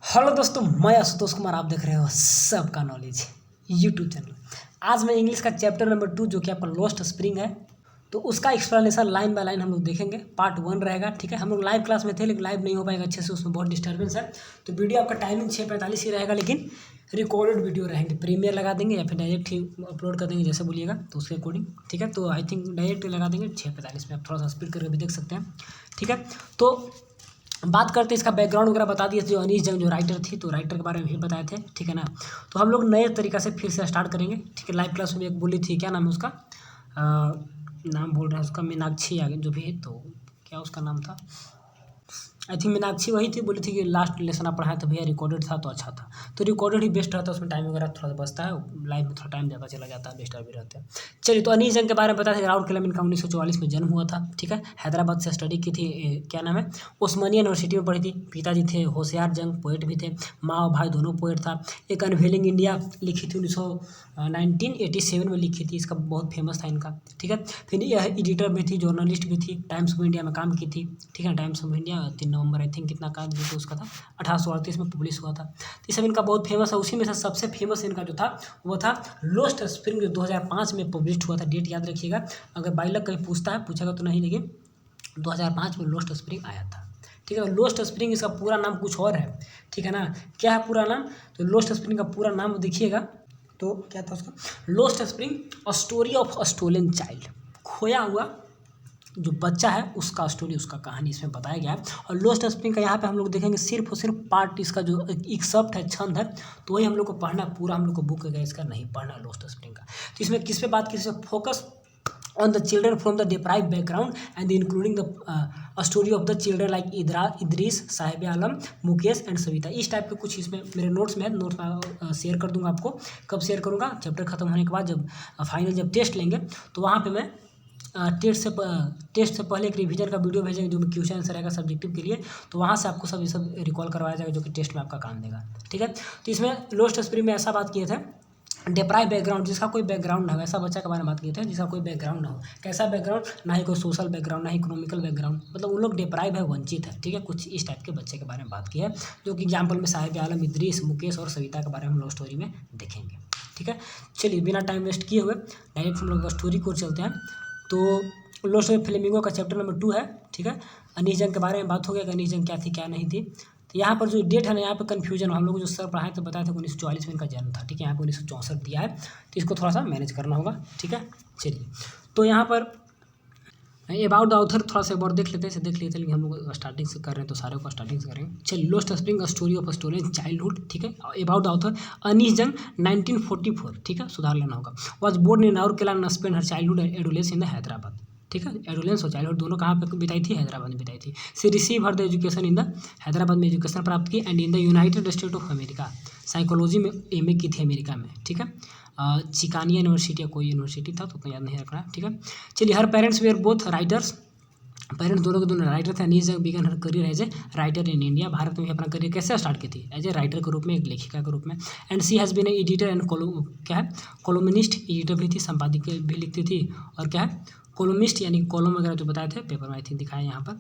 Hello दोस्तों, मैं आशुतोष कुमार। आप देख रहे हो सबका नॉलेज यूट्यूब चैनल। आज मैं इंग्लिश का चैप्टर नंबर 2 जो कि आपका लोस्ट स्प्रिंग है, तो उसका एक्सप्लेनेशन लाइन बाय लाइन हम लोग देखेंगे। पार्ट 1 रहेगा, ठीक है। हम लोग लाइव क्लास में थे लेकिन लाइव नहीं हो पाएगा अच्छे से, उसमें बहुत डिस्टर्बेंस है। तो वीडियो आपका टाइमिंग 6:45 ही रहेगा, लेकिन रिकॉर्डेड वीडियो रहेंगे। प्रीमियर लगा देंगे या फिर डायरेक्ट ही अपलोड कर देंगे, जैसे बोलिएगा तो उसके अकॉर्डिंग, ठीक है। तो आई थिंक डायरेक्ट लगा देंगे 6:45 में। आप थोड़ा सा स्पीड करके भी देख सकते हैं, ठीक है। तो बात करते हैं इसका बैकग्राउंड वगैरह बता दिए थे। जो अनीस जंग जो राइटर थी, तो राइटर के बारे में भी बताए थे, ठीक है ना। तो हम लोग नए तरीका से फिर से स्टार्ट करेंगे, ठीक है। लाइव क्लास में एक बोली थी, क्या नाम है उसका, नाम बोल रहे हैं उसका, मीनाक्षी आगे जो भी है, तो क्या उसका नाम था, आई थिंक मीनाक्षी वही थी। बोली थी कि लास्ट लेसन आप पढ़ाया तो भैया रिकॉर्डेड था तो अच्छा था। तो रिकॉर्डेड ही बेस्ट रहता है, उसमें टाइम वगैरह थोड़ा सा बचता है, लाइव में थोड़ा टाइम ज़्यादा चला जाता है, डिस्टर्ब भी रहते हैं। चलिए, तो अनीस जंग के बारे में पता है। राउल कलम इनका 1944 में जन्म हुआ था, ठीक है। हैदराबाद से स्टडी की थी, क्या नाम है, ओस्मानिया यूनिवर्सिटी में पढ़ी थी। पिताजी थे होशियार जंग, पोएट भी थे। माँ और भाई दोनों पोएट था। एक अनवेलिंग इंडिया लिखी थी 1987 में लिखी थी, इसका बहुत फेमस था इनका, ठीक है। फिर यह एडिटर भी थी, जर्नलिस्ट भी थी, टाइम्स ऑफ इंडिया में काम की थी, ठीक है। Times of India 3 November I think कितना का जो उसका था 1838 में पब्लिश हुआ था। तो ये सब इनका बहुत फेमस है। उसी में से सबसे फेमस इनका जो था वो था लोस्ट स्प्रिंग, जो 2005 में पब्लिश हुआ था। डेट याद रखिएगा, अगर बाइलक कहीं पूछता है, पूछेगा तो नहीं, लेकिन 2005 में लोस्ट स्प्रिंग आया था, ठीक है। लोस्ट स्प्रिंग इसका पूरा नाम कुछ और है, ठीक है ना। क्या है पूरा नाम, तो लोस्ट स्प्रिंग का पूरा नाम देखिएगा तो क्या था उसका, lost spring a story of a stolen child. खोया हुआ जो बच्चा है उसका स्टोरी, उसका कहानी इसमें बताया गया है। और लोस्ट स्प्रिंग का यहाँ पे हम लोग देखेंगे सिर्फ और सिर्फ पार्ट, इसका जो एक शब्द है, छंद है, तो वही हम लोग को पढ़ना, पूरा हम लोग को बुक है इसका नहीं पढ़ना लोस्ट स्प्रिंग का। तो इसमें किस पे बात की, focus on the children from the deprived background and including the a story of the children like Idris, Sahib Alam, Mukesh and Savita. इस टाइप के कुछ इसमें मेरे नोट्स में है, नोट्स में शेयर कर दूंगा आपको। कब शेयर करूंगा, चैप्टर खत्म होने के बाद, जब फाइनल जब टेस्ट लेंगे तो वहाँ पे मैं टेस्ट से पहले एक रिवीजन का वीडियो भेजेंगे, जो क्वेश्चन आंसर रहेगा सब्जेक्टिव के लिए। तो वहाँ से आपको सब ये सब रिकॉल करवाया जाएगा, जो कि टेस्ट में आपका काम देगा, ठीक है। तो इसमें लोस्ट स्प्रिंग में ऐसा बात किए थे, डिप्राइव बैकग्राउंड, जिसका कोई बैकग्राउंड ना हो, ऐसा बच्चा के बारे में बात किए थे जिसका कोई बैकग्राउंड ना हो। कैसा बैकग्राउंड, ना ही कोई सोशल बैकग्राउंड, ना ही इकोनॉमिकल बैकग्राउंड, मतलब उन लोग डिप्राइव है, वंचित है, ठीक है। कुछ इस टाइप के बच्चे के बारे में बात की है, जो कि एग्जाम्पल में साहिब आलम, इदरीस, मुकेश और सविता के बारे में हम लोग स्टोरी में देखेंगे, ठीक है। चलिए, बिना टाइम वेस्ट किए हुए डायरेक्ट हम लोग स्टोरी को चलते हैं। तो लॉस्ट ऑफ फ्लेमिंगो का चैप्टर नंबर 2 है, ठीक है। अनीस जंग के बारे में बात हो गया कि अनीस जंग क्या थी क्या नहीं थी। तो यहाँ पर जो डेट है ना, यहाँ पे कन्फ्यूजन, हम लोग जो सर पढ़ाए तो बताए थे 1944 में इनका जन्म था, ठीक है। यहाँ पे 1964 दिया है, तो इसको थोड़ा सा मैनेज करना होगा, ठीक है। चलिए, तो यहाँ पर अबाउट द ऑथर थोड़ा सा एक बार देख लेते हैं, देख लेते हैं, लेकिन हम लोग स्टार्टिंग से कर रहे हैं तो सारे को स्टार्टिंग से करेंगे। चलिए, lost spring story of stolen childhood, ठीक है। अबाउट द ऑथर अनीस जंग 1944, ठीक है, सुधार लेना होगा। Was born in Rourkela and spend her childhood and adolescence in the Hyderabad, ठीक है। एडोलेंस और चाइल्डहुड दोनों कहाँ पे बिताई थी, हैदराबाद में बिताई थी। She receive her the education in the Hyderabad में एजुकेशन प्राप्त की, and in the United State of America psychology में एमए की थी अमेरिका में, ठीक है। चिकानिया यूनिवर्सिटी या कोई यूनिवर्सिटी था, तो उतना याद नहीं रखना, ठीक है। चलिए, her parents were both writers, parents दोनों के दोनों राइटर थे। Anees Jung began her career as a writer in India, Bharat में भी अपना करियर कैसे स्टार्ट की थी, एज ए राइटर के रूप में, एक लेखिका के रूप में। And she has been a editor and क्या है, कॉलमिनिस्ट, एडिटर भी थी, संपादक भी लिखती थी, और क्या है, कॉलमिस्ट यानी कॉलम वगैरह जो बताए थे पेपर में, आई थिंक दिखाया यहाँ पर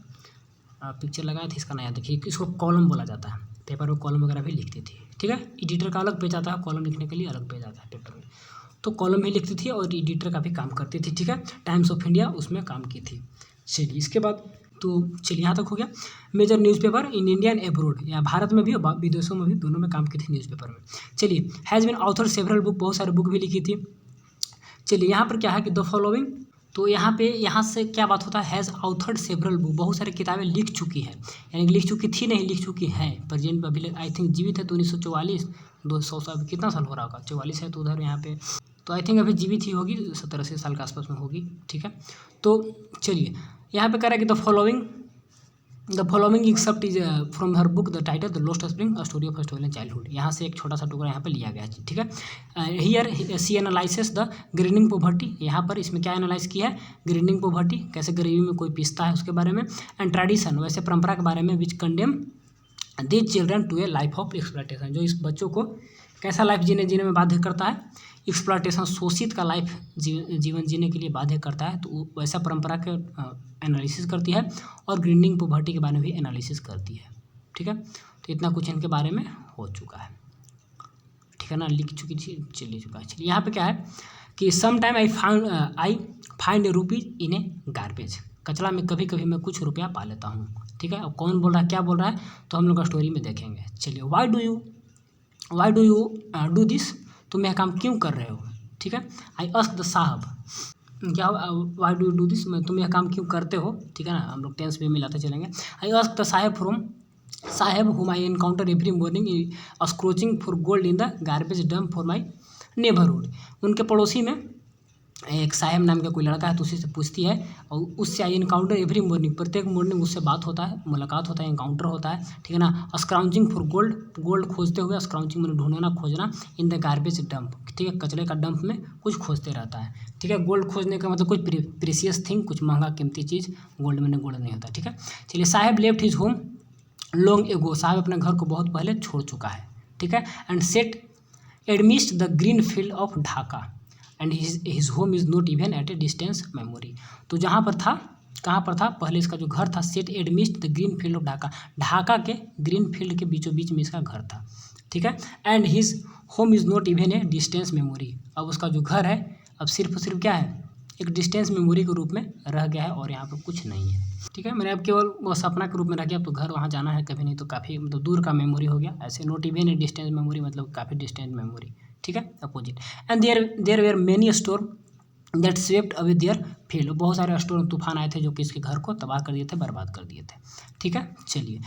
पिक्चर लगाए थे, इसका नया देखिए, इसको कॉलम बोला जाता है। पेपर में कॉलम वगैरह भी लिखती थी, ठीक है। एडिटर का अलग पेज आता है, कॉलम लिखने के लिए अलग पेज आता है पेपर में। तो कॉलम भी लिखती थी और एडिटर का भी काम करती थी, ठीक है। टाइम्स ऑफ इंडिया उसमें काम की थी। चलिए, इसके बाद तो चलिए यहाँ तक हो गया। Major newspaper in India and abroad, या भारत में भी और विदेशों में भी, दोनों में काम की थी न्यूज़पेपर में। चलिए, has been author several book, बहुत सारे बुक भी लिखी थी। चलिए, यहाँ पर क्या है कि द फॉलोइंग, तो यहाँ पे यहाँ से क्या बात होता है, हैज़ ऑथर्ड सेवरल बुक, बहुत सारी किताबें लिख चुकी है, यानी लिख चुकी थी नहीं, लिख चुकी हैं। प्रेजेंट अभी आई थिंक जीवित है तो 1944, 200 साल, कितना साल हो रहा होगा, 44 है तो उधर यहाँ पे, तो आई थिंक अभी जीवित ही होगी, 70-80 साल के आसपास में होगी, ठीक है। तो चलिए, यहाँ पे कह रहा है कि the following except is from her book the title the lost spring a story of stolen childhood, यहाँ से एक छोटा सा टुकड़ा यहाँ पे लिया गया है, ठीक है। Here she analysis the greening poverty, यहाँ पर इसमें क्या एनालाइज किया है, ग्रीनिंग पॉवर्टी, कैसे गरीबी में कोई पिसता है उसके बारे में। एंड ट्रेडिशन, वैसे परंपरा के बारे में, which condemn these children to a life of exploitation, जो इस बच्चों को कैसा लाइफ जीने में बाध्य करता है, एक्सप्लॉयटेशन, शोषित का लाइफ जीवन जीने के लिए बाध्य करता है। तो वैसा परंपरा के एनालिसिस करती है, और ग्रीनिंग पॉवर्टी के बारे में भी एनालिसिस करती है, ठीक है। तो इतना कुछ इनके बारे में हो चुका है, ठीक है ना, लिख चुकी चली चुका है। चलिए यहाँ पे क्या है कि some time I find rupees in a garbage, कचरा में कभी कभी मैं कुछ रुपया पा लेता हूँ, ठीक है। अब कौन बोल रहा है, क्या बोल रहा है, तो हम लोग का स्टोरी में देखेंगे। चलिए, why do you do this, तुम यह काम क्यों कर रहे हो, ठीक है। आई आस्क द साहब, क्या why do you do this, तुम यह काम क्यों करते हो, ठीक है ना, हम लोग टेंस भी मिलाते चलेंगे। I ask the saheb whom I encounter every morning scroaching for gold in the garbage dump for my neighborhood, उनके पड़ोसी में एक साहेब नाम का कोई लड़का है, तो उसी से पूछती है, और उससे आई इनकाउंटर एवरी मॉर्निंग, प्रत्येक मॉर्निंग उससे बात होता है, मुलाकात होता है, इनकाउंटर होता है, ठीक है ना। स्क्राउचिंग फॉर गोल्ड खोजते हुए, स्क्राउचिंग में ढूंढना, खोजना, इन द गार्बेज डंप, ठीक है, कचरे का डंप में कुछ खोजते रहता है, ठीक है। गोल्ड खोजने का मतलब कुछ प्रीसियस थिंग, कुछ महंगा कीमती चीज़, गोल्ड में गोल्ड नहीं होता, ठीक है। चलिए, Saheb left his home long ago, Saheb अपने घर को बहुत पहले छोड़ चुका है, ठीक है। And set amidst the green field of Dhaka and his home is not even at a distance memory, तो जहाँ पर था, कहाँ पर था, पहले इसका जो घर था, set amidst the green field of Dhaka, Dhaka के ग्रीन फील्ड के बीचों बीच में इसका घर था, ठीक है। And his home is not even a distance memory, अब उसका जो घर है अब सिर्फ क्या है, एक डिस्टेंस मेमोरी के रूप में रह गया है, और यहाँ पर कुछ नहीं है, ठीक है। मैंने अब केवल वो सपना के रूप में रह गया, अब तो घर वहाँ जाना है कभी नहीं, तो काफ़ी मतलब दूर का मेमोरी हो गया, ऐसे not even a distance memory मतलब काफ़ी डिस्टेंस मेमोरी, ठीक है, opposite. And there were many store that swept away their field, बहुत सारे स्टोर तूफान आए थे जो कि इसके घर को तबाह कर दिए थे, बर्बाद कर दिए थे, ठीक है। चलिए,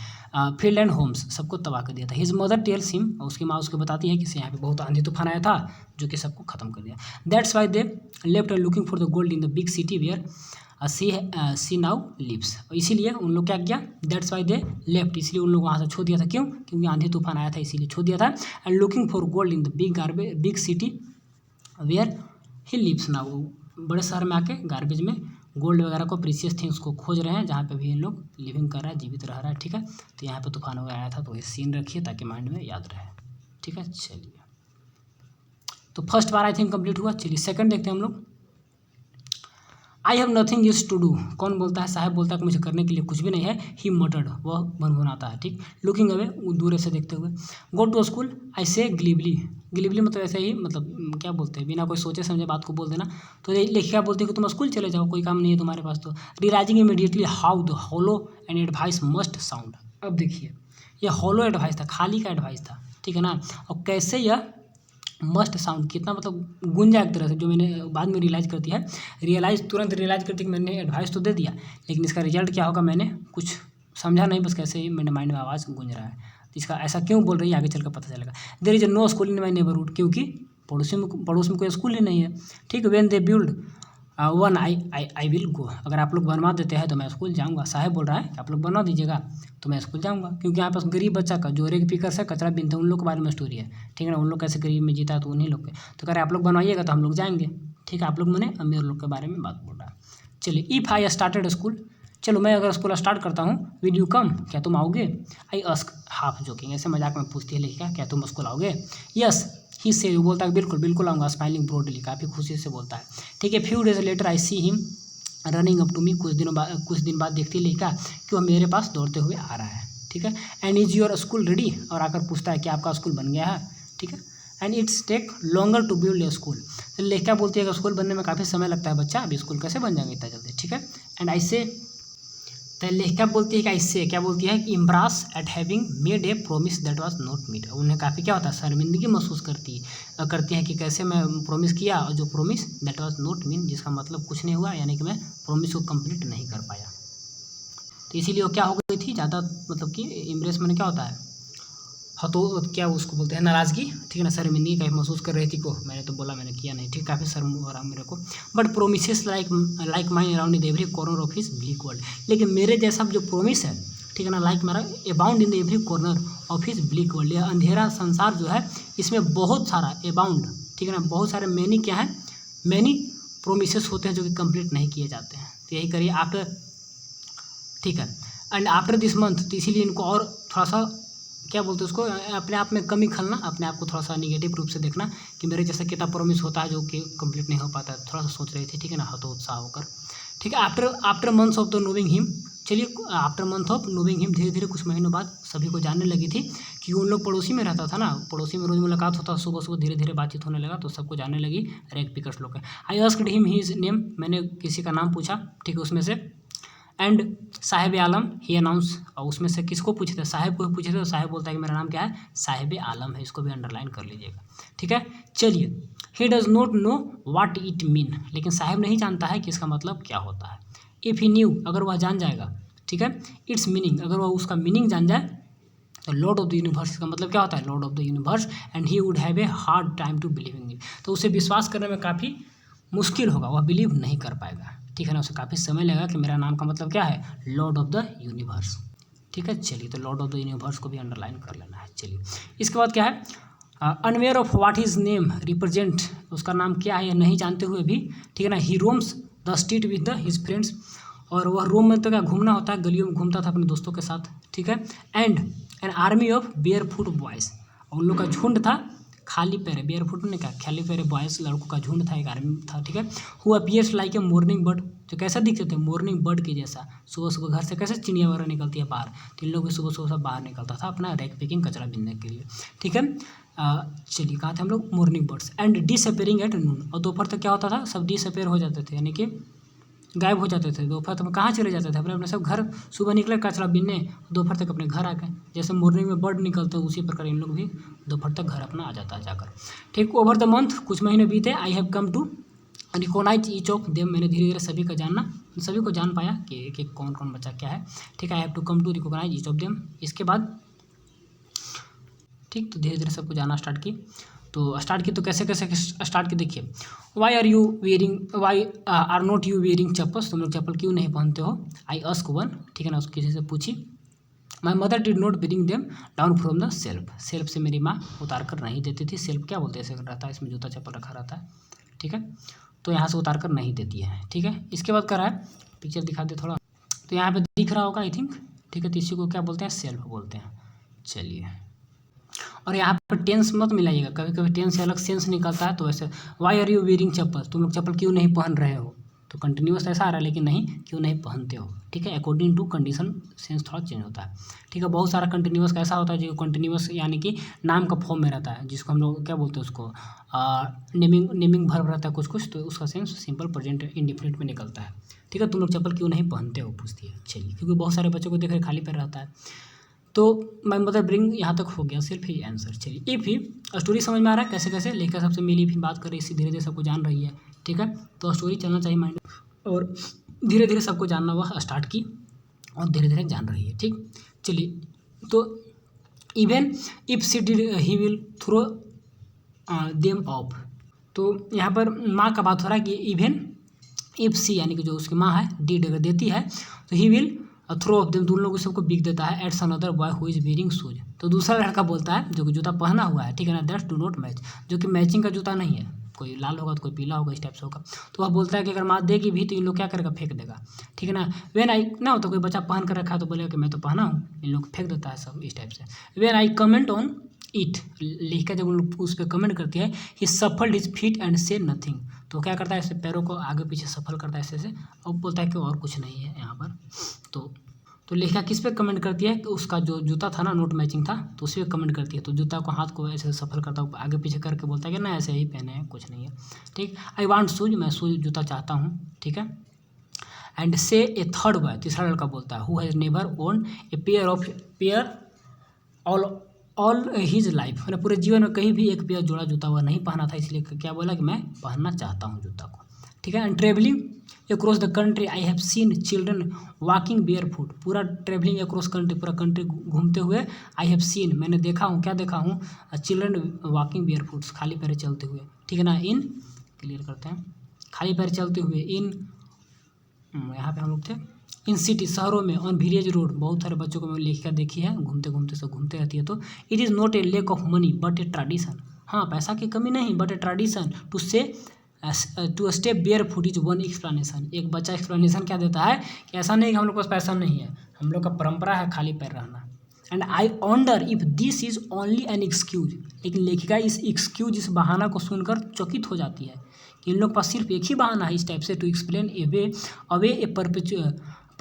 फील्ड एंड होम्स सबको तबाह कर दिया था। हिज मदर टेल्स हिम, उसकी माँ उसको बताती है कि यहाँ पे बहुत आंधी तूफान आया था जो कि सबको खत्म कर दिया। That's why they left looking for the gold in the big city where she now lives, इसीलिए उन लोग क्या किया, दैट्स वाई दे लेफ्ट, इसलिए उन लोग वहाँ से छोड़ दिया था, क्यों, क्योंकि आंधी तूफान आया था इसीलिए छोड़ दिया था। And looking for gold in the big city where he lives now, बड़े शहर में आके गार्बेज में गोल्ड वगैरह को, प्रीसियस थिंग्स को खोज रहे हैं, जहाँ पे भी इन लोग लिविंग कर रहा है, जीवित रह रहा है, ठीक है। तो यहाँ पे तूफान वगैरह आया था, तो ये सीन रखिए ताकि माइंड में याद रहे, ठीक है। चलिए, तो फर्स्ट बार आई थिंक कंप्लीट हुआ। चलिए, सेकंड देखते हैं हम लोग। I have nothing is to do, कौन बोलता है, साहब बोलता है कि मुझे करने के लिए कुछ भी नहीं है। ही मटर्ड, वह भनभनाता है, ठीक। लुकिंग अवे, दूर से देखते हुए। गो टू स्कूल, आई से ग्लीवली मतलब ऐसे ही, मतलब क्या बोलते हैं, बिना कोई सोचे समझे बात को बोल देना। तो लेखिका बोलती है कि तुम स्कूल चले जाओ, कोई काम नहीं है तुम्हारे पास। तो realising immediately how the hollow and advice must sound, अब देखिए यह हॉलो एडवाइस था, खाली का एडवाइस था, ठीक है ना, और कैसे यह मस्ट साउंड, कितना मतलब गूंजा एक तरह से, जो मैंने बाद में रियलाइज़ करती है, तुरंत रियलाइज़ करती है कि मैंने एडवाइस तो दे दिया, लेकिन इसका रिजल्ट क्या होगा मैंने कुछ समझा नहीं, बस कैसे ही मेरे माइंड में आवाज़ गूंज रहा है। तो इसका ऐसा क्यों बोल रही है आगे चलकर पता चलेगा। There is no school in my neighbourhood, क्योंकि पड़ोस में कोई स्कूल ही नहीं है, ठीक। When they build one I will go, अगर आप लोग बनवा देते हैं तो मैं स्कूल जाऊँगा। साहब बोल रहा है कि आप लोग बनवा दीजिएगा तो मैं स्कूल जाऊँगा, क्योंकि यहाँ पास गरीब बच्चा का जो रेग पिकर से कचरा बीनते हैं उन लोग के बारे में स्टोरी है, ठीक है ना। उन लोग कैसे गरीब में जीता है तो उन्हीं लोग के, तो कह रहे आप लोग बनवाइएगा तो हम लोग जाएंगे, ठीक है। आप लोग मैंने अमीर लोग के बारे में बात बोल रहा है। चलिए, इफ़ आई स्टार्टेड स्कूल, चलो मैं अगर स्कूल स्टार्ट करता हूँ, विल यू कम, क्या तुम आओगे। आई आस्क हाफ जोकिंग, ऐसे मजाक में पूछती है लेखिका, क्या तुम स्कूल आओगे। यस ही से, बोलता है बिल्कुल बिल्कुल आऊँगा, स्माइलिंग ब्रॉडली, काफ़ी खुशी से बोलता है, ठीक है। Few days later I see him running up to me, कुछ दिन बाद देखती है लेखिका कि वह मेरे पास दौड़ते हुए आ रहा है, ठीक है। And is your school ready, और आकर पूछता है कि आपका स्कूल बन गया है, ठीक है। And it's take longer to build a school, तो लेखिका बोलती है कि स्कूल बनने में काफ़ी समय लगता है बच्चा, अभी स्कूल कैसे बन जाएंगे इतना जल्दी, ठीक है। एंड आई से, तो लेखिका बोलती है कि इससे क्या बोलती है, कि embarrassed at having made a promise that was not met, उन्हें काफ़ी क्या होता है, शर्मिंदगी महसूस करती है कि कैसे मैं प्रोमिस किया और जो promise that was not mean, जिसका मतलब कुछ नहीं हुआ, यानी कि मैं प्रोमिस को कंप्लीट नहीं कर पाया। तो इसीलिए वो क्या हो गई थी ज़्यादा, मतलब कि इम्प्रेस मैंने क्या होता है, तो क्या उसको बोलते हैं, नाराज़गी, ठीक है ना, शर्मिंदगी का महसूस कर रही थी को, मैंने तो बोला मैंने किया नहीं, ठीक, काफ़ी शर्म हो रहा मेरे को। But promise like mine around in every corner of his bleak world, लेकिन मेरे जैसा जो प्रोमिस है, ठीक है ना, लाइक मेरा abound in every corner of his bleak world, यह अंधेरा संसार जो है इसमें बहुत सारा अबाउंड, ठीक है ना, बहुत सारे मैनी क्या है, मैनी प्रोमिसेस होते हैं जो कि कंप्लीट नहीं किए जाते हैं। तो यही करिए आफ्टर, ठीक है। एंड आफ्टर दिस मंथ, तो इसीलिए इनको और थोड़ा सा क्या बोलते हैं उसको, अपने आप में कमी खलना, अपने आप को थोड़ा सा निगेटिव रूप से देखना कि मेरे जैसा कितना प्रोमिस होता है जो कि कंप्लीट नहीं हो पाता है, थोड़ा सा सोच रही थी, ठीक है ना, हतोत्साह होकर, ठीक है। After months of the knowing him, चलिए after month of knowing him, धीरे धीरे कुछ महीनों बाद सभी को जानने लगी थी कि उन लोग पड़ोसी में रहता था ना, पड़ोसी में रोज़ मुलाकात होता, सुबह सुबह धीरे धीरे बातचीत होने लगा, तो सबको जानने लगी रेग पिकर्स लोग। I asked him his name, मैंने किसी का नाम पूछा, ठीक है, उसमें से and Sahib Alam he announce, और उसमें से किसको पूछे थे, साहिब को पूछे थे, तो साहिब बोलता है कि मेरा नाम क्या है, साहिब आलम है, इसको भी अंडरलाइन कर लीजिएगा, ठीक है। चलिए, he does not know what it mean, लेकिन साहिब नहीं जानता है कि इसका मतलब क्या होता है। इफ़ ही न्यू, अगर वह जान जाएगा, ठीक है, इट्स मीनिंग, अगर वह उसका मीनिंग जान जाए, तो लॉर्ड ऑफ द यूनिवर्स का मतलब क्या होता है, lord of the universe, and he would have a hard time to believing it, तो उसे विश्वास करने में काफ़ी मुश्किल होगा, वह बिलीव नहीं कर पाएगा, ठीक है ना, उसे काफ़ी समय लगेगा कि मेरा नाम का मतलब क्या है, लॉर्ड ऑफ द यूनिवर्स, ठीक है। चलिए, तो लॉर्ड ऑफ द यूनिवर्स को भी अंडरलाइन कर लेना है। चलिए, इसके बाद क्या है, unaware of what his name represent, उसका नाम क्या है यह नहीं जानते हुए भी, ठीक है ना, he roams the street with the his friends, और वह रोम में तो क्या घूमना होता है, गलियों में घूमता था अपने दोस्तों के साथ, ठीक है। And an army of bear foot boys, और उन लोग का झुंड था खाली पैरे, बेयर फुट ने क्या खाली पैरे बॉयज़, लड़कों का झुंड था, एक आर्मी था, ठीक है। Who appears like a morning bird, जो कैसा दिखते थे, मॉर्निंग बर्ड के जैसा, सुबह सुबह घर से कैसे चिड़िया वगैरह निकलती है बाहर, तो इन लोग भी सुबह सुबह सब बाहर निकलता था अपना रैक पिकिंग, कचरा बीनने के लिए, ठीक है। चलिए, कहा थे हम लोग morning birds, and disappearing at noon, और दोपहर तक क्या होता था, सब डिसअपेयर हो जाते थे, यानी कि गायब हो जाते थे, दोपहर तक कहाँ चले जाते थे, अपने अपने सब घर, सुबह निकले कचरा बीनने, दोपहर तक अपने घर आ गए, जैसे मॉर्निंग में बर्ड निकलते हैं उसी प्रकार इन लोग भी दोपहर तक घर अपना आ जाता है जाकर, ठीक। ओवर द मंथ, कुछ महीने बीते, I have come to recognise each of them, मैंने धीरे धीरे सभी का जानना, सभी को जान पाया कि एक एक कौन कौन बच्चा क्या है, ठीक है। I have to come to recognise each of them, इसके बाद ठीक, तो धीरे धीरे सबको जाना स्टार्ट की, तो स्टार्ट की तो कैसे कैसे स्टार्ट की, देखिए, why are you wearing, why are not you wearing chappals, तुम लोग चप्पल क्यों नहीं पहनते हो, आई आस्क वन, ठीक है ना, उसको किसी से पूछी, my mother did not bring them down from the self, self से मेरी माँ उतार कर नहीं देती थी, सेल्फ क्या बोलते हैं, ऐसे रहता है, इसमें जूता चप्पल रखा रहता है, ठीक है, तो यहाँ से उतार कर नहीं देती है, ठीक है। इसके बाद कर रहा है, पिक्चर दिखा दे थोड़ा, तो यहाँ पे दिख रहा होगा आई थिंक, ठीक है, तो इसी को क्या बोलते हैं, सेल्फ बोलते हैं। चलिए, और यहाँ पर टेंस मत मिलाइएगा, कभी कभी टेंस से अलग सेंस निकलता है, तो वैसे वाई आर यू वेयरिंग चप्पल, तुम लोग चप्पल क्यों नहीं पहन रहे हो, तो कंटिन्यूस ऐसा आ रहा है, लेकिन नहीं, क्यों नहीं पहनते हो, ठीक है, अकॉर्डिंग टू कंडीशन सेंस थोड़ा चेंज होता है, ठीक है। बहुत सारा कंटिन्यूस कैसा होता है, जो कंटिन्यूस यानी कि नाम का फॉर्म में रहता है, जिसको हम लोग क्या बोलते हैं, उसको नेमिंग वर्ब रहता है कुछ कुछ, तो उसका सेंस सिंपल प्रेजेंट इंडिफिनिट में निकलता है, ठीक है। तुम लोग चप्पल क्यों नहीं पहनते हो पूछती है। चलिए, क्योंकि बहुत सारे बच्चों को देख रहे खाली पैर रहता है, तो माई मदर ब्रिंग यहाँ तक हो गया, सिर्फ ही आंसर। चलिए, इफ़ ही स्टोरी समझ में आ रहा है कैसे कैसे लेखिका सबसे मिली, फिर बात कर रही, इसी धीरे धीरे सबको जान रही है, ठीक है, तो स्टोरी चलना चाहिए माइंड, और धीरे धीरे सबको जानना वह स्टार्ट की, और धीरे धीरे जान रही है, ठीक। चलिए, तो even if she did he will throw them off, तो यहाँ पर माँ का बात हो रहा है कि इवन इफ सी यानी कि जो उसकी माँ है, डिड अगर देती है, तो he will throw off them, दोनों लोगों सबको बिक देता है, it's another boy who is wearing shoes, तो दूसरा लड़का बोलता है जो कि जूता पहना हुआ है, ठीक है ना, दैट्स डू नॉट मैच, जो कि मैचिंग का जूता नहीं है, कोई लाल होगा तो कोई पीला होगा, इस टाइप से होगा, तो वह बोलता है कि अगर माँ देगी भी तो इन लोग क्या करेगा, फेंक देगा, ठीक है ना। वेन आई ना हो तो कोई बच्चा पहन कर रखा है तो बोलेगा कि मैं तो पहना हूँ, इन लोग फेंक देता है सब, इस टाइप से। When I comment on it, लिखकर जब उन लोग उस पर कमेंट करती है, ही सफल्ड हिज फीट एंड से नथिंग, तो क्या करता है, ऐसे पैरों को आगे पीछे सफल करता है ऐसे से, और बोलता है कि और कुछ नहीं है यहाँ पर, तो लेखिका किस पे कमेंट करती है कि उसका जो जूता था ना नोट मैचिंग था, तो उसी पे कमेंट करती है, तो जूता को हाथ को ऐसे सफल करता है आगे पीछे करके, बोलता है कि ना ऐसे ही पहने हैं, कुछ नहीं है, ठीक। आई वांट शूज, मैं शूज जूता चाहता हूँ, ठीक है। एंड से ए थर्ड बॉय, तीसरा लड़का बोलता है, who has never own a pair all his life, मैंने पूरे जीवन में कहीं भी एक पेयर जोड़ा जूता हुआ नहीं पहना था, इसलिए क्या बोला कि मैं पहनना चाहता हूँ जूता को, ठीक है। And travelling across the country I have seen children walking bear foot, पूरा ट्रेवलिंग अक्रॉस कंट्री, पूरा कंट्री घूमते हुए, आई हैव सीन मैंने देखा हूँ, क्या देखा हूँ, चिल्ड्रन वॉकिंग बेयर फुट्स, खाली पैर चलते हुए, ठीक है ना। इन क्लियर करते हैं, खाली पैर चलते हुए, इन यहाँ पे हम लोग थे, इन सिटी शहरों में, ऑन विलेज रोड, बहुत सारे बच्चों को मैं लेखिका देखी है घूमते घूमते सब घूमते रहती है, तो it is not a lack of money but a tradition, हाँ पैसा की कमी नहीं but a tradition to say to stay bare foot is one explanation, एक बच्चा एक्सप्लेनेशन क्या देता है कि ऐसा नहीं कि हम लोग के पास पैसा नहीं है, हम लोग का परंपरा है खाली पैर रहना। And I wonder if this is only an excuse, लेकिन लेखिका इस एक्सक्यूज, इस बहाना को सुनकर चकित हो जाती है कि इन लोग के पास सिर्फ एक ही बहाना है इस टाइप से, to explain away a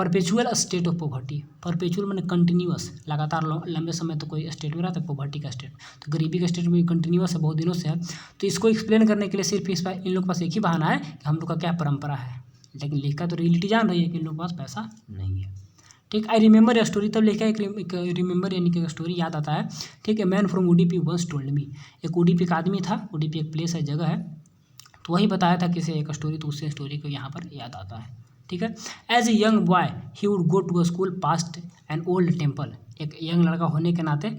perpetual state of poverty, perpetual मैंने कंटिन्यूअस, लगातार लंबे समय तो कोई स्टेट में रहता है पॉवर्टी का स्टेट, तो गरीबी का स्टेट में कंटिन्यूअस है, बहुत दिनों से है। तो इसको एक्सप्लेन करने के लिए सिर्फ इन लोग के पास एक ही बहाना है कि हम लोग का क्या परंपरा है, लेकिन लिखा तो रियलिटी जान रही है कि इन लोग के पास पैसा नहीं है। ठीक, आई रिमेंबर ए स्टोरी, तब लिखा एक रिमेंबर यानी कि स्टोरी याद आता है। ठीक है, man from Udupi once told me, एक उडीपी का आदमी था, उडीपी एक प्लेस है, जगह है, तो वही बताया था किसी एक स्टोरी, तो उससे स्टोरी को यहाँ पर याद आता है। ठीक है, as a young boy he would go to a school past an old temple, एक यंग लड़का होने के नाते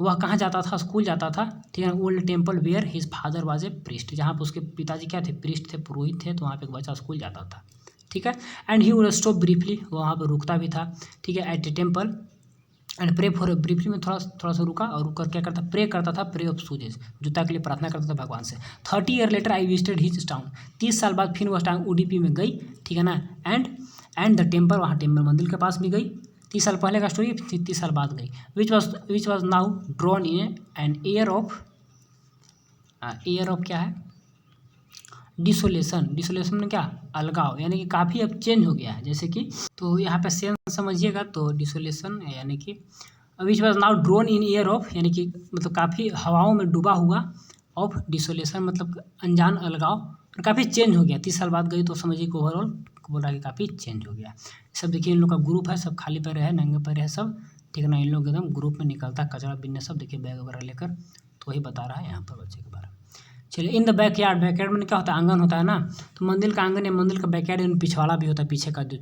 वह कहाँ जाता था, स्कूल जाता था। ठीक है, old temple where his father was a priest, जहाँ पर उसके पिताजी क्या थे, प्रीस्ट थे, पुरोहित थे, तो वहाँ पे एक बच्चा स्कूल जाता था। ठीक है, and he would stop briefly, वहाँ पर रुकता भी था। ठीक है, at a temple and pray for briefly में थोड़ा सा रुका, और रुक कर क्या करता, प्रे करता था, प्रे ऑफ सूजेस, जूता के लिए प्रार्थना करता था भगवान से। 30 year later I visited his town, 30 साल बाद फिर वह टाउन उडीपी में गई। ठीक है ना, एंड द टेम्पल, वहाँ टेम्पल मंदिर के पास भी गई। 30 साल पहले का स्टोरी, 30 साल बाद गई। Which was now drawn in an air of क्या है, डिसोलेशन, डिसोलेशन में क्या, अलगाव, यानी कि काफ़ी अब चेंज हो गया है, जैसे कि, तो यहाँ पे सेंस समझिएगा, तो डिसोलेशन यानी कि which was now drone in year of, यानी कि मतलब काफ़ी हवाओं में डूबा हुआ, ऑफ डिसोलेशन मतलब अनजान, अलगाव, और काफ़ी चेंज हो गया। 30 साल बाद गई तो समझिए कि ओवरऑल बोल रहा है कि काफ़ी चेंज हो गया। सब देखिए इन लोग का ग्रुप है, सब खाली पैर है, नंगे पैर है सब। ठीक है ना, इन लोग एकदम ग्रुप में निकलता कचरा बिनने, सब देखिए बैग वगैरह लेकर, तो वही बता रहा है यहाँ पर बच्चे के बारे में। चलिए, इन द बैकयार्ड, बैकयार्ड में क्या होता है, आंगन होता है ना, तो मंदिर का आंगन या मंदिर का बैकयार्ड यानी पिछवाड़ा भी होता है, पीछे का जो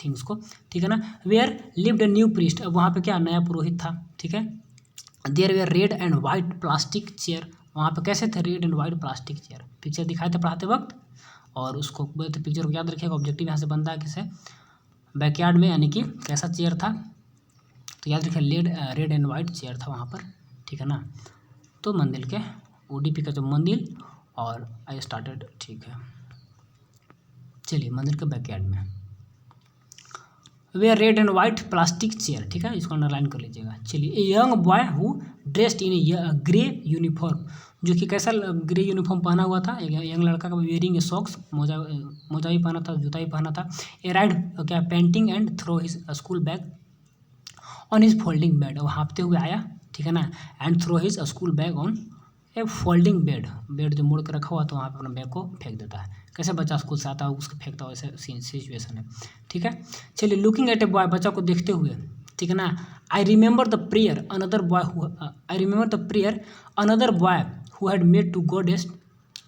थिंग्स को। ठीक है ना, where lived a new priest, अब वहाँ पे क्या, नया पुरोहित था। ठीक है, there were red and white plastic chair, वहाँ पे कैसे थे, red and white plastic chair, picture दिखाए थे पढ़ाते वक्त, और उसको पिक्चर को याद रखिएगा, ऑब्जेक्टिव यहाँ से बनता है किसे, बैकयार्ड में, यानी कि कैसा चेयर था, तो याद रखिए रेड एंड वाइट चेयर था वहाँ पर। ठीक है ना, तो मंदिर के उडीपी का जो मंदिर, और आई स्टार्टेड। ठीक है, चलिए मंदिर के बैकयार्ड में were red and white plastic chair. ठीक है, इसको अंडरलाइन कर लीजिएगा। चलिए, a young boy who dressed in a grey uniform, जो कि कैसा ग्रे यूनिफॉर्म पहना हुआ था, एक यंग लड़का का, वेयरिंग ए सॉक्स, मोजा भी पहना था, जूता भी पहना था। ए राइड क्या, painting and throw his school bag on his folding bed, वो हाँपते हुए आया। ठीक है ना, and throw his school bag on a folding bed, bed जो मोड़ कर रखा हुआ तो वहाँ पे अपना बैग को फेंक देता है, कैसे बच्चा स्कूल से आता है उसको फेंकता है, वैसे सिचुएशन है। ठीक है, चलिए, लुकिंग एट ए बॉय, बच्चा को देखते हुए। ठीक है ना, I remember the prayer another boy who had made to goddess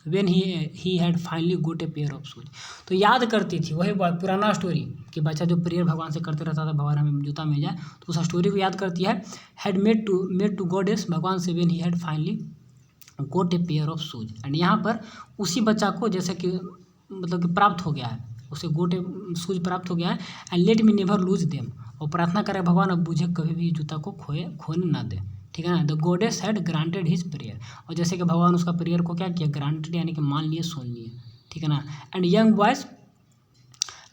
when he had finally got a pair of shoes, तो याद करती थी वही बॉय, पुराना स्टोरी कि बच्चा जो प्रेयर भगवान से करते रहता था, भगवान हमें जूता मिल जाए, तो उस स्टोरी को याद करती है। हैड मेड टू गॉडेस, भगवान से, when he had finally got a pair of shoes, and यहाँ पर उसी बच्चा को जैसे कि मतलब कि प्राप्त हो गया है, उसे गोट ए शूज प्राप्त हो गया है। And let me never lose them, और प्रार्थना करे भगवान अब मुझे कभी भी जूता को खोने ना दे। ठीक है ना, the goddess had granted his prayer, और जैसे कि भगवान उसका प्रेयर को क्या किया, ग्रांटेड यानी कि मान लिए, सुन लिए। ठीक है ना, and young boys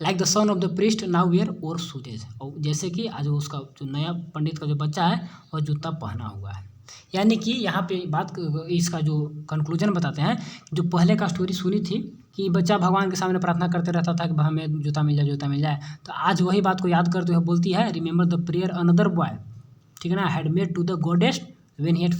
like the son of the priest now were और शूजेज, और जैसे कि आज उसका जो नया पंडित का जो बच्चा है वह जूता पहना हुआ है। यानी कि यहाँ पे बात, इसका जो कंक्लूजन बताते हैं, जो पहले का स्टोरी सुनी थी कि बच्चा भगवान के सामने प्रार्थना करते रहता था कि हमें जूता मिल जाए, जूता मिल जाए, तो आज वही बात को याद करते हुए बोलती है, remember the prayer another boy, ठीक है ना, had made to the goddess when he had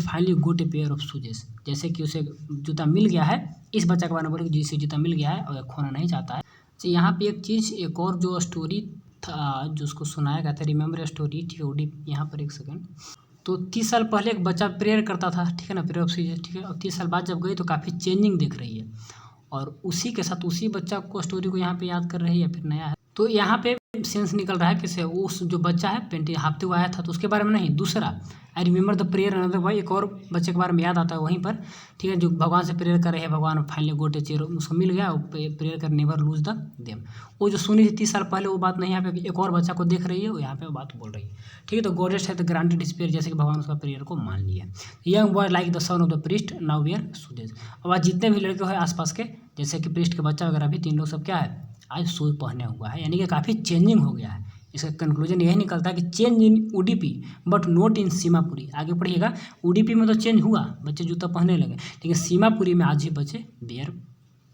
finally got a pair of shoes, जैसे कि उसे जूता मिल गया है, इस बच्चा के बारे में बोले कि जिसे जूता मिल गया है और खोना नहीं चाहता है। तो यहाँ पे एक चीज़, एक और जो स्टोरी था जो उसको सुनाया गया था, रिमेंबर स्टोरी, ठीक है, ओडी यहाँ पर एक सेकंड, तो 30 साल पहले एक बच्चा प्रेयर करता था, ठीक है ना, प्रेयर ऑफ शूजेस, ठीक है, और 30 साल बाद जब गई तो काफ़ी चेंजिंग दिख रही है, और उसी के साथ उसी बच्चा को स्टोरी को यहाँ पे याद कर रही है, फिर नया है, तो यहाँ पे सेंस निकल रहा है कि उस जो बच्चा है पेंटिंग हाँपते हुआ आया था तो उसके बारे में नहीं, दूसरा आई remember the prayer another boy, एक और बच्चे के बारे में याद आता है वहीं पर, ठीक है, जो भगवान से प्रेयर कर रहे हैं, भगवान फाइनली गोट ए चेयर, उसको मिल गया, प्रेयर कर नेवर लूज द देम, वो जो सुनी थी 30 साल पहले वो बात नहीं, यहाँ पे एक और बच्चा को देख रही है, वो यहाँ पे बात बोल रही है। ठीक है, तो गॉडेस्ट है तो ग्रांटेड हिज प्रेयर, जैसे कि भगवान उसका प्रेयर को मान लिया। Young boy like the son of the priest now wear shoes, और आज जितने भी लड़के हैं आसपास के, जैसे कि प्रीस्ट के बच्चा वगैरह भी, तीन लोग सब क्या है, आज शूज पहने हुआ है, यानी कि काफ़ी चेंजिंग हो गया है। इसका कंक्लूजन यही निकलता है कि change in Udupi but not in Seemapuri, आगे पढ़िएगा, उडीपी में तो चेंज हुआ, बच्चे जूता पहनने लगे, लेकिन सीमापुरी में आज ही बच्चे बियर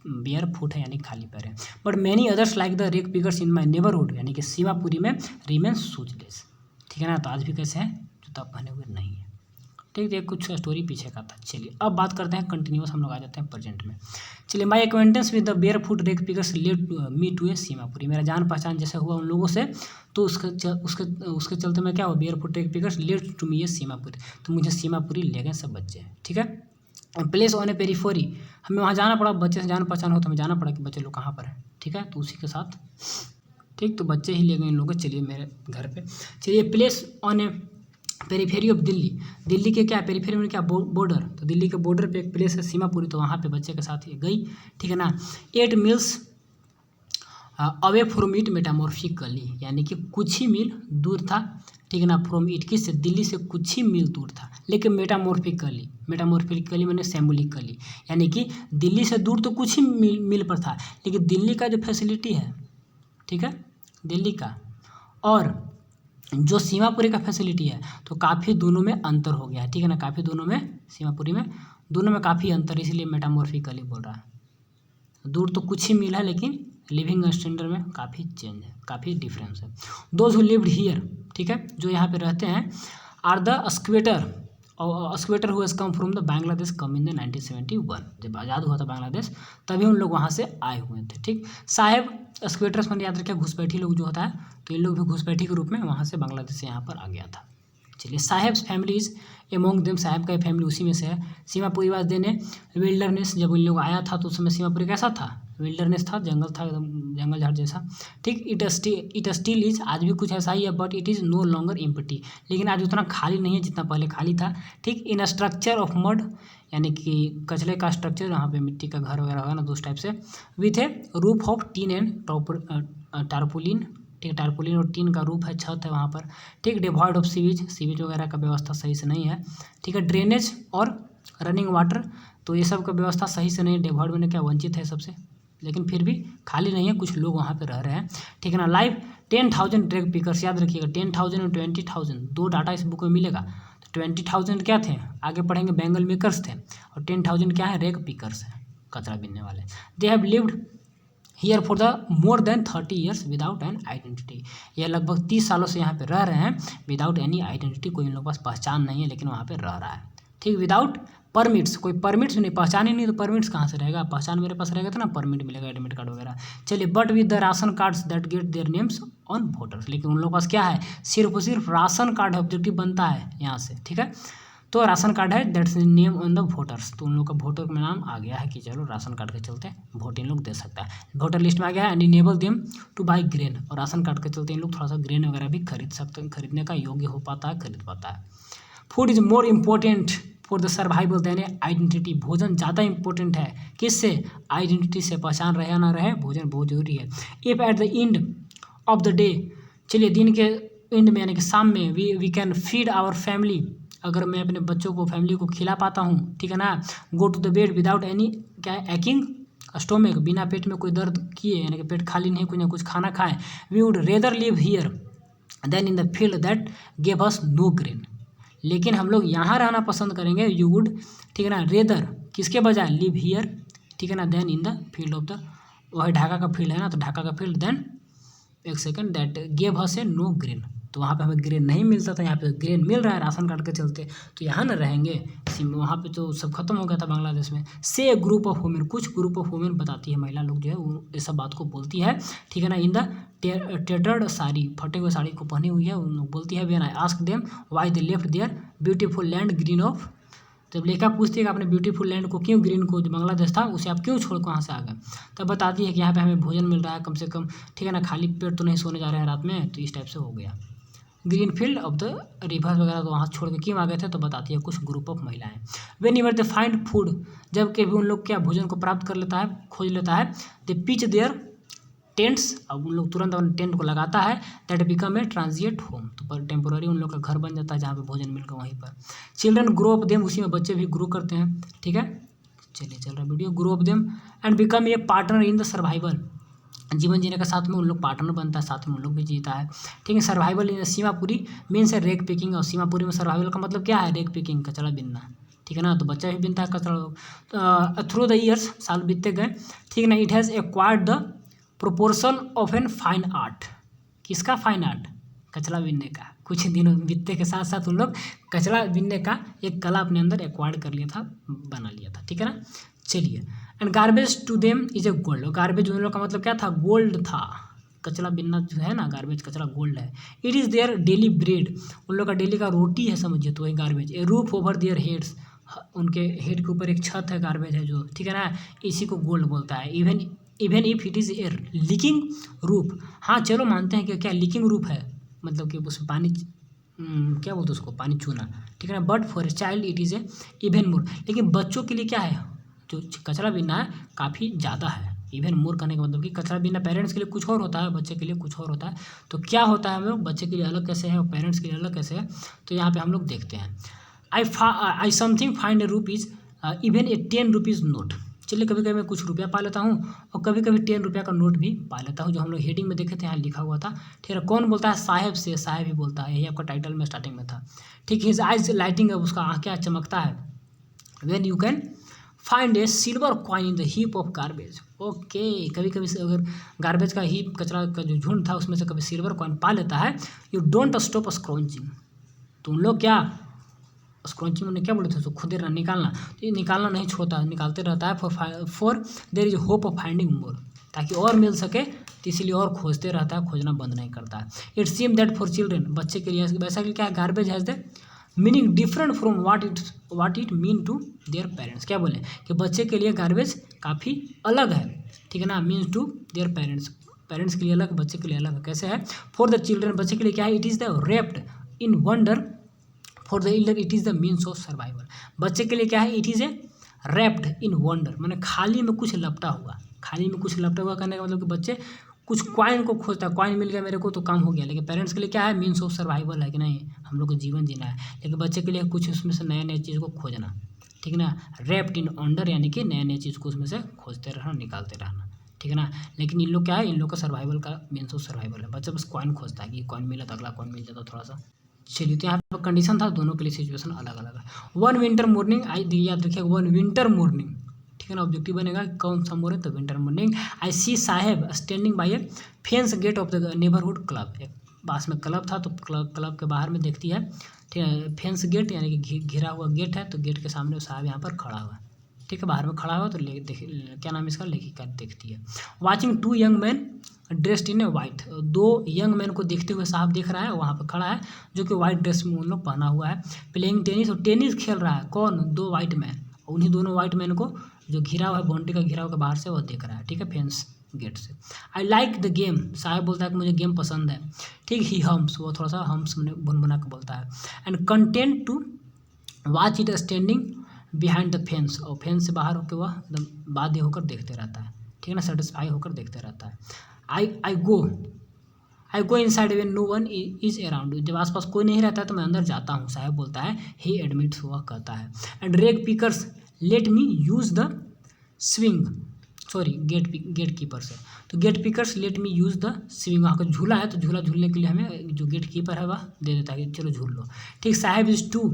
बेयर फुट है यानी खाली पैर है। But many others like the rag pickers in my neighbourhood यानी कि सीमापुरी में रिमेन शूजलेस। ठीक है ना, तो आज भी कैसे हैं, जूता पहने हुए नहीं है। ठीक है, कुछ स्टोरी पीछे का था। चलिए अब बात करते हैं कंटिन्यूस, हम लोग आ जाते हैं प्रेजेंट में। चलिए, my acquaintance with the barefoot rag pickers led me to a Seemapuri, मेरा जान पहचान जैसे हुआ उन लोगों से, तो उसके चलते मैं क्या हुआ, barefoot rag pickers led to me a Seemapuri, तो मुझे सीमापुरी ले गए सब बच्चे। ठीक है, प्लेस ऑन ए पेरीफोरी, हमें वहाँ जाना पड़ा, बच्चे से जान पहचान हो तो हमें जाना पड़ा कि बच्चे लोग कहाँ पर है। ठीक है, तो उसी के साथ ठीक, तो बच्चे ही ले गए इन लोगों को। चलिए मेरे घर पे, चलिए place on A periphery of Delhi, Delhi के क्या पेरीफेरी में क्या, बॉर्डर, तो दिल्ली के बॉर्डर पे एक प्लेस है सीमापुरी, तो वहाँ पे बच्चे के साथ ये गई। ठीक है ना, 8 मील्स अवे फ्रॉम इट मेटामॉर्फिकली, यानी कि कुछ ही मील दूर था। ठीक है ना, फ्रॉम इट किससे, दिल्ली से कुछ ही मील दूर था, लेकिन मेटामॉर्फिकली मैंने सिम्बॉलिकली, यानी कि दिल्ली से दूर तो कुछ ही मील पर था, लेकिन दिल्ली का जो फैसिलिटी है, ठीक है, दिल्ली का और जो सीमापुरी का फैसिलिटी है, तो काफ़ी दोनों में अंतर हो गया है। ठीक है ना, काफ़ी दोनों में, सीमापुरी में दोनों में काफ़ी अंतर, इसलिए मेटामॉर्फिकली बोल रहा है। दूर तो कुछ ही मील है, लेकिन लिविंग स्टैंडर्ड में काफ़ी चेंज है, काफ़ी डिफरेंस है। दोज हु लिव्ड हियर, ठीक है, जो यहाँ पे रहते हैं, are the squatter who has come from the Bangladesh come in the 1971, जब आज़ाद हुआ था बांग्लादेश तभी उन लोग वहाँ से आए हुए थे। ठीक, साहेब स्क्वेटर्स मैंने याद रखा, घुसपैठी लोग जो होता है, तो इन लोग भी घुसपैठी के रूप में वहाँ से बांग्लादेश से यहाँ पर आ गया था। चलिए, साहेब्स फैमिलीज एमोंग देम, साहेब का फैमिली उसी में से है। सीमापुरी वाज देने विल्डरनेस, जब इन लोग आया था तो उस समय सीमापुरी कैसा था, विल्डरनेस था, जंगल था, एकदम जंगल झाड़ जैसा। ठीक, इट स्टिल इज, आज भी कुछ ऐसा ही है, but it is no longer empty, लेकिन आज उतना खाली नहीं है जितना पहले खाली था। ठीक, इन अ स्ट्रक्चर ऑफ मड, यानी कि कचरे का स्ट्रक्चर, यहाँ पे मिट्टी का घर वगैरह होगा ना, तो उस टाइप से, with A roof of tin and tarpaulin. ठीक, टारपोलिन और टीन का रूफ है, छत है वहाँ पर। ठीक, डिवॉइड ऑफ सीवेज वगैरह का व्यवस्था सही से नहीं है। ठीक है, ड्रेनेज और रनिंग वाटर, तो ये सब का व्यवस्था सही से नहीं, डिवॉइड में क्या वंचित है सबसे, लेकिन फिर भी खाली नहीं है, कुछ लोग वहाँ पे रह रहे हैं। ठीक है ना, लाइव 10,000 ड्रग पिकर्स, याद रखिएगा 10,000 और 20,000 दो डाटा इस बुक में मिलेगा। तो 20,000 क्या थे, आगे पढ़ेंगे, बेंगल मेकर्स थे, और 10,000 क्या है, रेक पिकर्स है, कचरा बीनने वाले। They have lived here for the more than 30 years without an identity, यह लगभग 30 सालों से यहाँ पे रह रहे हैं विदाउट एनी आइडेंटिटी, कोई इन लोगों के पास पहचान नहीं है, लेकिन वहाँ पे रह रहा है। ठीक, विदाउट परमिट्स, कोई परमिट्स नहीं, पहचान ही नहीं, तो परमिट्स कहाँ से रहेगा, पहचान मेरे पास रहेगा तो ना परमिट मिलेगा, एडमिट कार्ड वगैरह। चलिए, but with the ration cards that get their names on voters, लेकिन उन लोगों के पास क्या है, सिर्फ और सिर्फ राशन कार्ड है, ऑब्जेक्टिव बनता है यहाँ से। ठीक है, तो राशन कार्ड है, that's name on the voters, तो उन लोग का वोटर में नाम आ गया है कि चलो राशन कार्ड के चलते वोट इन लोग दे सकता है, वोटर लिस्ट में आ गया है। And enable them two by grain, और राशन कार्ड के चलते इन लोग थोड़ा सा ग्रेन वगैरह भी खरीद सकते हैं, खरीदने का योग्य हो पाता है, खरीद पाता है। Food is more important for the survival than identity, भोजन ज़्यादा इंपॉर्टेंट है, किससे, आइडेंटिटी से, पहचान रहे या ना रहे, भोजन बहुत जरूरी है। If at the end of the day, चलिए दिन के एंड में यानी कि शाम में, we can feed our family, अगर मैं अपने बच्चों को, फैमिली को खिला पाता हूँ, ठीक है ना, go to the bed without any क्या एक्किंग स्टोमक, बिना पेट में कोई दर्द किए, यानी कि पेट खाली नहीं, कुछ ना कुछ खाना खाएं। We would rather live here than in the field that gave us no grain, लेकिन हम लोग यहाँ रहना पसंद करेंगे, यू वुड, ठीक है ना, रेदर किसके बजाय, लिव हियर, ठीक है ना, than in the field of the, वही ढाका का फील्ड है ना, तो ढाका का फील्ड, देन एक second, that gave us a no grain, तो वहाँ पे हमें ग्रेन नहीं मिलता था, यहाँ पे ग्रेन मिल रहा है राशन कार्ड के चलते, तो यहाँ ना रहेंगे, वहाँ पे तो सब खत्म हो गया था बांग्लादेश में। से ग्रुप ऑफ वुमेन, कुछ ग्रुप ऑफ वुमेन बताती है, महिला लोग जो है वो ये सब बात को बोलती है। ठीक है ना, इन द टेटर्ड साड़ी, फटे हुए साड़ी को पहनी हुई है, उन लोग बोलती है, when I ask them why they left their beautiful land green of, जब लेखा पूछती है कि आपने ब्यूटीफुल लैंड को क्यों, ग्रीन को जो बांग्लादेश था उसे आप क्यों छोड़ कर वहाँ से आ गए, तब बताती है कि यहाँ पे हमें भोजन मिल रहा है कम से कम, ठीक है ना, खाली पेट तो नहीं सोने जा रहे हैं रात में, तो इस टाइप से हो गया। Green field of the reverse वगैरह तो वहाँ छोड़ के क्यों आ गए थे, तो बताती है कुछ ग्रुप ऑफ महिलाएं। When ever they find food, जब कभी उन लोग क्या भोजन को प्राप्त कर लेता है, खोज लेता है, दे पिच देयर टेंट्स, अब उन लोग तुरंत अपने टेंट को लगाता है, that become a transient home, तो पर टेम्पोररी उन लोग का घर बन जाता है जहाँ पे भोजन मिलकर वहीं पर। चिल्ड्रन ग्रो अप देम, उसी में बच्चे भी ग्रो करते हैं। ठीक है, चलिए चल रहा video, grow up them and become a partner in the survival, जीवन जीने के साथ में उन लोग पार्टनर बनता है, साथ में उन लोग भी जीता है। ठीक है, सर्वाइवल इन सीमापुरी मीन्स है रेक पिकिंग, और सीमापुरी में सर्वाइवल का मतलब क्या है, रेक पिकिंग, कचरा बीनना। ठीक है ना, तो बच्चा भी बिनता है कचरा थ्रू द ईयर्स, साल बीतते गए, ठीक है ना। It has acquired the proportion of an fine art, किसका फाइन आर्ट, कचरा बीनने का। कुछ दिनों बीतते के साथ साथ उन लोग कचरा बीनने का एक कला अपने अंदर एक्वायर्ड कर लिया था, बना लिया था, ठीक है ना। चलिए, and garbage to them is a gold, garbage उन लोग का मतलब क्या था, गोल्ड था। कचरा बीनना जो है ना, गार्बेज कचरा गोल्ड है। It is their daily bread, उन लोग का डेली का रोटी है समझिए, तो वही garbage. A roof over their heads, उनके हेड के ऊपर एक छत है, गार्बेज है जो, ठीक है ना, इसी को गोल्ड बोलता है। Even if it is a leaking roof, हाँ चलो मानते हैं कि क्या लीकिंग रूफ है, मतलब कि उसमें पानी क्या बोलते उसको, पानी चूना, ठीक है ना। But for a child it is a even more, लेकिन बच्चों के लिए क्या है, जो कचरा बीनना है काफ़ी ज़्यादा है। इवन मोर करने का मतलब कि कचरा बीनना पेरेंट्स के लिए कुछ और होता है, बच्चे के लिए कुछ और होता है। तो क्या होता है हम लोग, बच्चे के लिए अलग कैसे है और पेरेंट्स के लिए अलग कैसे है, तो यहाँ पे हम लोग देखते हैं। आई something find A rupees even a 10 rupees note, चलिए कभी कभी मैं कुछ रुपया पा लेता हूँ और कभी कभी 10 रुपया का नोट भी पा लेता हूँ, जो हम लोग हेडिंग में देखे थे, यहाँ लिखा हुआ था, ठीक है। कौन बोलता है, साहेब से, साहेब ही बोलता है, यही आपका टाइटल में स्टार्टिंग में था, ठीक। हिज आइज लाइटिंग, अब उसका आँख क्या चमकता है। When you can find A silver coin in the heap of garbage, okay, कभी कभी से अगर गार्बेज का हीप, कचरा का जो झुंड था उसमें से कभी सिल्वर कॉइन पा लेता है। यू डोंट स्टॉप स्क्रॉचिंग, तो उन लोग क्या, स्क्रॉचिंग में क्या बोले थे, तो खुद निकालना, तो ये निकालना नहीं छोड़ता, निकालते रहता है। For there is hope of finding more, ताकि और मिल सके, तो इसीलिए और खोजते रहता है, खोजना बंद नहीं करता है। It seem that for children, बच्चे के लिए वैसा कि क्या है, garbage has the meaning different from what it mean to their parents, क्या बोले कि बच्चे के लिए गार्बेज काफ़ी अलग है, ठीक है ना, means to their parents, parents के लिए अलग, बच्चे के लिए अलग है। कैसे है, फॉर द चिल्ड्रेन, बच्चे के लिए क्या है, it is the raped in wonder, for the elder it is the means of survival, बच्चे के लिए क्या है, it is a wrapped in wonder, मैंने खाली में कुछ लपटा हुआ, खाली में कुछ लपटा हुआ करने का मतलब कि बच्चे कुछ कॉइन को खोजता है, कॉइन मिल गया मेरे को तो काम हो गया। लेकिन पेरेंट्स के लिए क्या है, मीन्स ऑफ सर्वाइवल है कि नहीं, हम लोग को जीवन जीना है। लेकिन बच्चे के लिए कुछ उसमें से नए नए चीज़ को खोजना, ठीक है ना। रैप्ड इन वंडर यानी कि नए नए चीज़ को उसमें से खोजते रहना, निकालते रहना, ठीक है ना। लेकिन इन लोग क्या है, इन लोग का सर्वाइवल का मीन्स ऑफ सर्वाइवल है, बच्चा बस कॉइन खोजता है कि कॉइन मिला तो अगला कॉइन मिल जाता थोड़ा सा। चलिए, तो यहाँ पर कंडीशन था, दोनों के लिए सिचुएशन अलग अलग है। वन विंटर मॉर्निंग, आई याद रखिए, वन विंटर मॉर्निंग, ठीक है ना, ऑब्जेक्टिव बनेगा कौन सा मोर है, तो winter morning. I see Saheb standing by a fence gate of the neighbourhood club, एक पास में क्लब था तो क्लब के बाहर में देखती है, ठीक है, फेंस गेट यानी कि घिरा हुआ गेट है, तो गेट के सामने साहब यहाँ पर खड़ा हुआ है, ठीक है, बाहर में खड़ा हुआ, तो क्या नाम इसका, लेखिका देखती है। Watching two young man dressed in a white, दो यंग मैन को देखते हुए साहब देख रहा है, वहाँ पर खड़ा है, जो कि वाइट ड्रेस में उन लोग पहना हुआ है। प्लेइंग टेनिस, और टेनिस खेल रहा है कौन, दो वाइट मैन, उन्हीं दोनों वाइट मैन को जो घिरा हुआ है, बाउंड्री का घिरा हुआ के बाहर से वो देख रहा है, ठीक है, फेंस गेट से। आई लाइक द गेम, साहब बोलता है कि मुझे गेम पसंद है, ठीक। ही हम्स, वो थोड़ा सा हम्स बुनबुना के बोलता है। And content to watch it standing behind the fence, और फेंस से बाहर होकर वह एकदम बाध्य होकर देखते रहता है, ठीक है ना, सेटिस्फाई होकर देखते रहता है। I go inside when no one is around, जब आसपास कोई नहीं रहता है तो मैं अंदर जाता हूँ, साहब बोलता है। ही एडमिट्स, वह कहता है। And rag pickers let me use the swing, sorry gate keeper से, तो gate pickers let me use the swing, वहाँ का झूला है तो झूला झूलने के लिए हमें जो गेट कीपर है वह दे देता है कि चलो झूल लो, ठीक। Saheb is too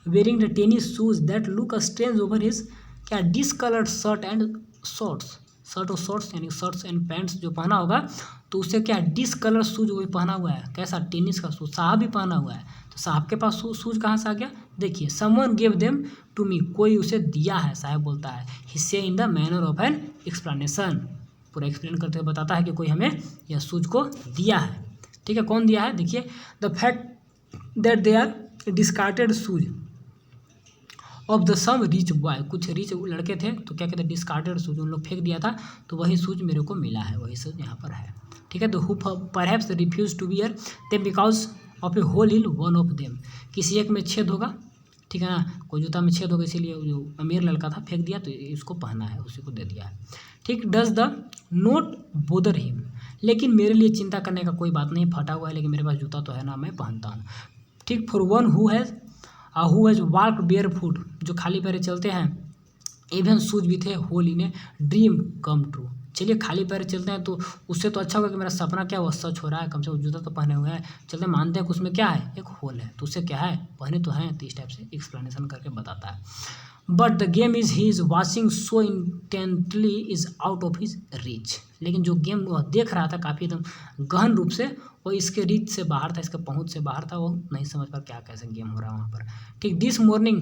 wearing the tennis shoes that look strange over his क्या discoloured shirt and shorts, shirt और शॉर्ट्स यानी शर्ट्स एंड पैंट्स जो पहना होगा, तो उससे क्या डिसकलर शूज वो भी पहना हुआ है, कैसा, टेनिस का शूज, साहब भी पहना हुआ है, तो साहब के पास शूज कहाँ से आ गया, देखिए। Someone give them to me, कोई उसे दिया है, साहब बोलता है। He say in the manner of an explanation, पूरा एक्सप्लेन करते हुए बताता है कि कोई हमें यह शूज को दिया है, ठीक है। कौन दिया है, देखिए। The fact that they are discarded shoes of the some rich boy, कुछ रिच लड़के थे तो क्या कहते हैं, डिस्कार्टेड शूज, उन लोग फेंक दिया था, तो वही शूज मेरे को मिला है, वही शूज यहाँ पर है, ठीक है। तो who perhaps refuse to wear them because of a hole in one of them, किसी एक में छेद होगा, ठीक है ना, कोई जूता में छेद होगा, इसीलिए जो अमीर लड़का था फेंक दिया, तो इसको पहना है, उसी को दे दिया है, ठीक। Does the note bother him, लेकिन मेरे लिए चिंता करने का कोई बात नहीं, फटा हुआ है लेकिन मेरे पास जूता तो है ना, मैं पहनता हूँ, ठीक। For one who has walk bare foot, जो खाली पैरे चलते हैं, इवन शूज भी थे, hole in a dream come true, चलिए खाली पैर चलते हैं तो उससे तो अच्छा होगा कि मेरा सपना क्या हुआ सच हो रहा है, कम से कम जूता तो पहने हुए हैं, चलते मानते हैं कि उसमें क्या है एक होल है, तो उससे क्या है पहने तो हैं, तो इस टाइप से एक्सप्लेनेशन करके बताता है। But the game is he is watching so intently is out of his reach, लेकिन जो गेम वह देख रहा था काफ़ी एकदम गहन रूप से, वो इसके रीच से बाहर था, इसके पहुंच से बाहर था, वो नहीं समझ पा क्या कैसे गेम हो रहा है वहाँ पर। ठीक, दिस मॉर्निंग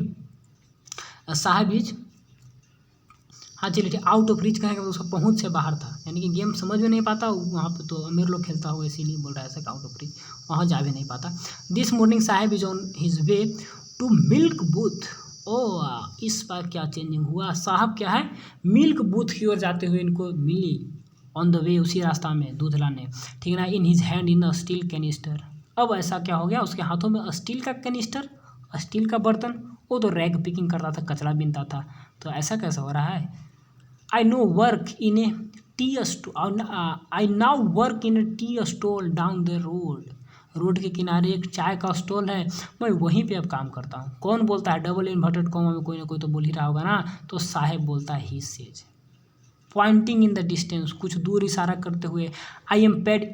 साहब इज, हाँ चलिए ठीक, आउट ऑफ रीच कहेंगे तो उसका पहुंच से बाहर था, यानी कि गेम समझ में नहीं पाता वहाँ पे, तो अमीर लोग खेलता होगा इसीलिए बोल रहा है ऐसा, आउट ऑफ रीच वहाँ जा भी नहीं पाता। This morning Saheb is on his way to milk booth, ओ इस बार क्या चेंजिंग हुआ, साहब क्या है मिल्क बूथ की ओर जाते हुए इनको मिली, ऑन द वे उसी रास्ता में दूध लाने, ठीक है ना। In his hand in a steel canister, अब ऐसा क्या हो गया उसके हाथों में स्टील का कैनिस्टर, स्टील का बर्तन, वो तो रैग पिकिंग करता था, कचरा बीनता था, तो ऐसा कैसा हो रहा है। I now work in a I now work in a tea stall down the road. Road के किनारे एक चाय का स्टॉल है, मैं वहीं पे अब काम करता हूँ। कौन बोलता है, डबल इन्वर्टेड कॉमा में कोई ना कोई तो बोल ही रहा होगा ना, तो साहेब बोलता है he says, pointing in the distance, कुछ दूर इशारा करते हुए, I am paid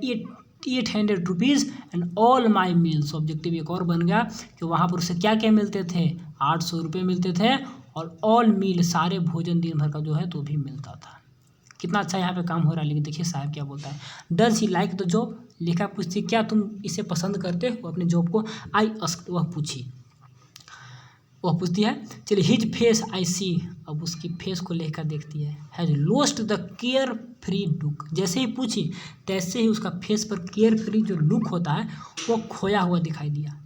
800 rupees and all my meals. Objective एक और बन गया कि वहाँ पर उसे क्या क्या मिलते थे, 800 रुपये मिलते थे, और ऑल मील सारे भोजन दिन भर का जो है तो भी मिलता था। कितना अच्छा यहाँ पे काम हो रहा है, लेकिन देखिए साहब क्या बोलता है, does he like the job, लेखा पूछती क्या तुम इसे पसंद करते हो अपने जॉब को, आई अस्क, वह पूछती है। चलिए हिज फेस आई सी, अब उसकी फेस को लेकर देखती है, has lost the care free look, जैसे ही पूछी तैसे ही उसका फेस पर केयर फ्री जो लुक होता है वो खोया हुआ दिखाई दिया।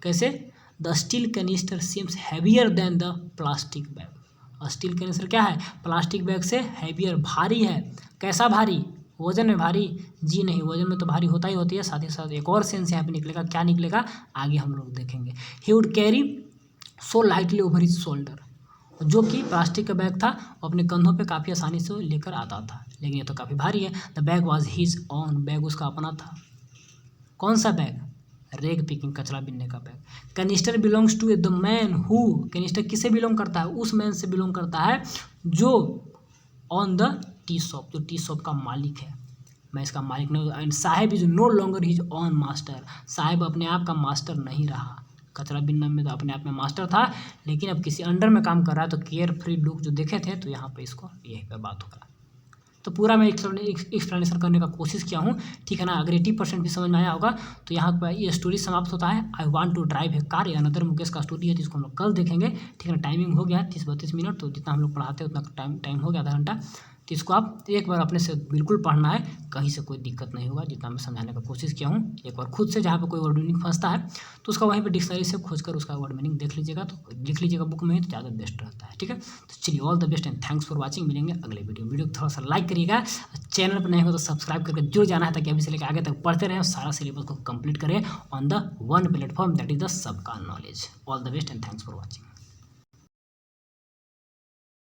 कैसे, the steel canister seems heavier than the plastic bag, steel canister क्या है प्लास्टिक बैग से हैवियर, भारी है, कैसा भारी, वजन में भारी, जी नहीं, वजन में तो भारी होता ही होती है, साथ ही साथ एक और सेंस यहाँ पे निकलेगा, क्या निकलेगा आगे हम लोग देखेंगे। He would carry so lightly over his shoulder, जो कि प्लास्टिक का बैग था, वो अपने कंधों पे काफ़ी आसानी से लेकर आता था, लेकिन ये तो काफ़ी भारी है। The bag was his on, bag उसका अपना था। कौन सा बैग, रेग पिकिंग, कचरा बीनने का bag. Canister belongs to the man who, canister किसे बिलोंग करता है, उस मैन से बिलोंग करता है जो ऑन द टी शॉप, जो टी शॉप का मालिक है, मैं इसका मालिक नहीं। And Saheb is no longer his own master, Saheb अपने आप का मास्टर नहीं रहा, कचरा बिनने में तो अपने आप में मास्टर था, लेकिन अब किसी अंडर में काम कर रहा है, तो केयर फ्री लुक जो देखे थे, तो यहाँ पे इसको यही पर बात हो रहा है। तो पूरा मैं एक्सप्लेनेशन करने का कोशिश किया हूँ, ठीक है ना। अगर 80% भी समझ में आया होगा तो यहाँ पर ये स्टोरी समाप्त होता है। I want to drive a car, ये अनदर मुकेश का स्टोरी है, जिसको हम लोग कल देखेंगे, ठीक है ना। टाइमिंग हो गया 30-32 मिनट, तो जितना हम लोग पढ़ाते हैं उतना टाइम हो गया, आधा घंटा, तो इसको आप एक बार अपने से बिल्कुल पढ़ना है, कहीं से कोई दिक्कत नहीं होगा, जितना मैं समझाने का कोशिश किया हूँ। एक बार खुद से जहाँ पे कोई वर्ड मीनिंग फंसता है तो उसका वहीं पे डिक्शनरी से खोजकर उसका वर्ड मीनिंग देख लीजिएगा, तो लिख लीजिएगा बुक में ही, तो ज़्यादा बेस्ट रहता है, ठीक है। तो चलिए all the best and thanks for watching, मिलेंगे अगले वीडियो को थोड़ा सा लाइक करिएगा, चैनल पर नहीं हो तो सब्सक्राइब करके जुड़ जाना है, ताकि अभी से लेकर आगे तक पढ़ते रहें, सारा सिलेबस को कंप्लीट करें on the one platform, that is the Sabka knowledge. All the best and thanks for watching.